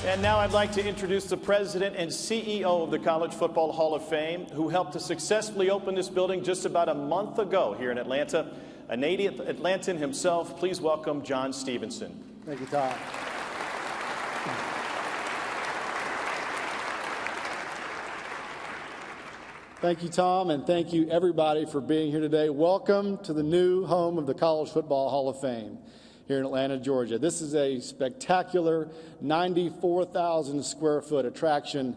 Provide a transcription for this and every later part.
And now I'd like to introduce the president and CEO of the College Football Hall of Fame, who helped to successfully open this building just about a month ago here in Atlanta. A native Atlantan himself, please welcome John Stevenson. Thank you, Tom. Thank you, Tom, and thank you, everybody, for being here today. Welcome to the new home of the College Football Hall of Fame here in Atlanta, Georgia. This is a spectacular 94,000 square foot attraction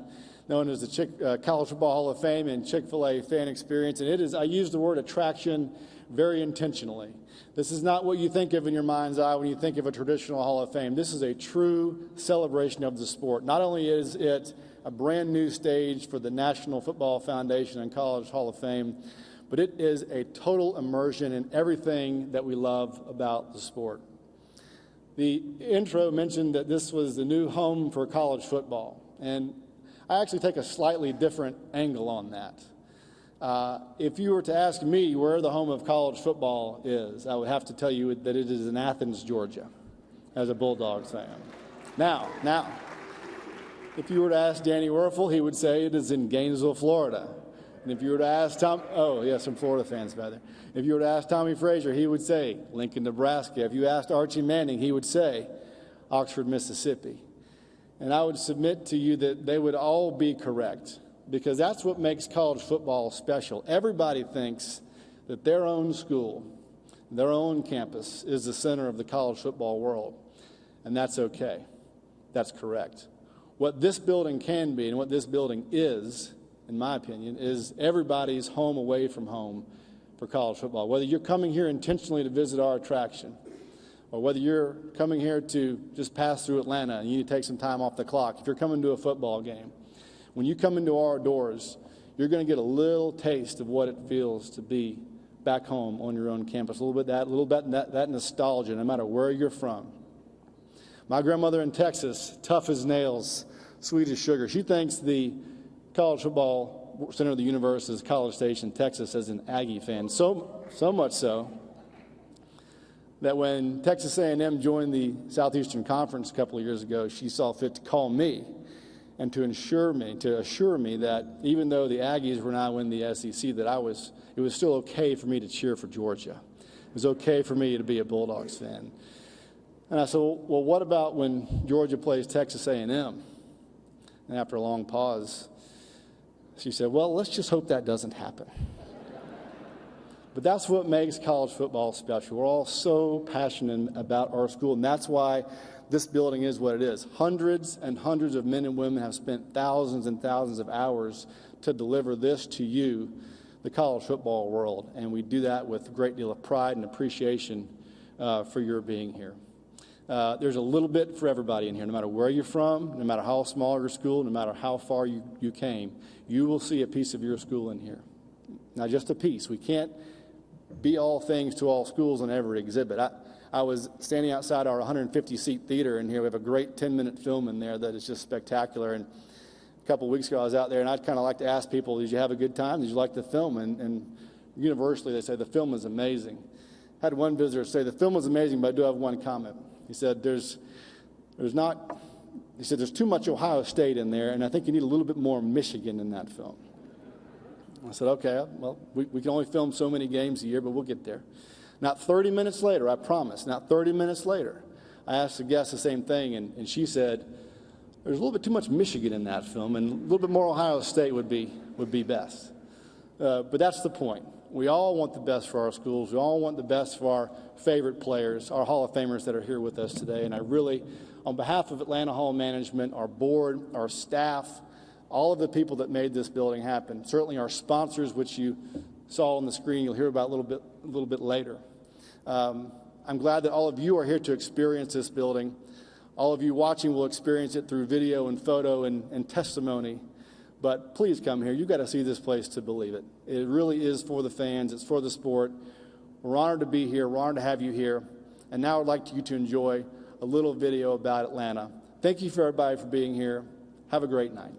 known as the College Football Hall of Fame and Chick-fil-A fan experience. And it is, I use the word attraction very intentionally. This is not what you think of in your mind's eye when you think of a traditional Hall of Fame. This is a true celebration of the sport. Not only is it a brand new stage for the National Football Foundation and College Hall of Fame, but it is a total immersion in everything that we love about the sport. The intro mentioned that this was the new home for college football, and I actually take a slightly different angle on that. If you were to ask me where the home of college football is, I would have to tell you that it is in Athens, Georgia, as a Bulldogs fan. Now, if you were to ask Danny Werfel, he would say it is in Gainesville, Florida. And if you were to ask some Florida fans by there. If you were to ask Tommy Frazier, he would say Lincoln, Nebraska. If you asked Archie Manning, he would say Oxford, Mississippi. And I would submit to you that they would all be correct, because that's what makes college football special. Everybody thinks that their own school, their own campus, is the center of the college football world. And that's okay. That's correct. What this building can be and what this building is, in my opinion, is everybody's home away from home for college football. Whether you're coming here intentionally to visit our attraction, or whether you're coming here to just pass through Atlanta and you need to take some time off the clock, if you're coming to a football game, when you come into our doors, you're going to get a little taste of what it feels to be back home on your own campus. A little bit that nostalgia, no matter where you're from. My grandmother in Texas, tough as nails, sweet as sugar. She thinks the College Football Center of the Universe is College Station, Texas, as an Aggie fan. So much so that when Texas A&M joined the Southeastern Conference a couple of years ago, she saw fit to call me and to assure me that even though the Aggies were now in the SEC, that it was still okay for me to cheer for Georgia. It was okay for me to be a Bulldogs fan. And I said, well, what about when Georgia plays Texas A&M? And after a long pause, she said, well, let's just hope that doesn't happen. But that's what makes college football special. We're all so passionate about our school, and that's why this building is what it is. Hundreds and hundreds of men and women have spent thousands and thousands of hours to deliver this to you, the college football world, and we do that with a great deal of pride and appreciation for your being here. There's a little bit for everybody in here, no matter where you're from, no matter how small your school, no matter how far you came, you will see a piece of your school in here. Now, just a piece. We can't be all things to all schools in every exhibit. I was standing outside our 150-seat theater in here. We have a great 10-minute film in there that is just spectacular. And a couple of weeks ago, I was out there, and I'd kind of like to ask people, did you have a good time? Did you like the film? And universally, they say the film is amazing. I had one visitor say, the film was amazing, but I do have one comment. He said, there's too much Ohio State in there, and I think you need a little bit more Michigan in that film. I said, okay, well, we can only film so many games a year, but we'll get there. Not 30 minutes later, I promise, not 30 minutes later, I asked the guest the same thing, and she said, there's a little bit too much Michigan in that film, and a little bit more Ohio State would be best. But that's the point. We all want the best for our schools. We all want the best for our favorite players, our Hall of Famers that are here with us today. And I really, on behalf of Atlanta Hall Management, our board, our staff, all of the people that made this building happen, certainly our sponsors, which you saw on the screen, you'll hear about a little bit later. I'm glad that all of you are here to experience this building. All of you watching will experience it through video and photo and testimony. But please come here. You've got to see this place to believe it. It really is for the fans. It's for the sport. We're honored to be here. We're honored to have you here. And now I'd like you to enjoy a little video about Atlanta. Thank you for everybody for being here. Have a great night.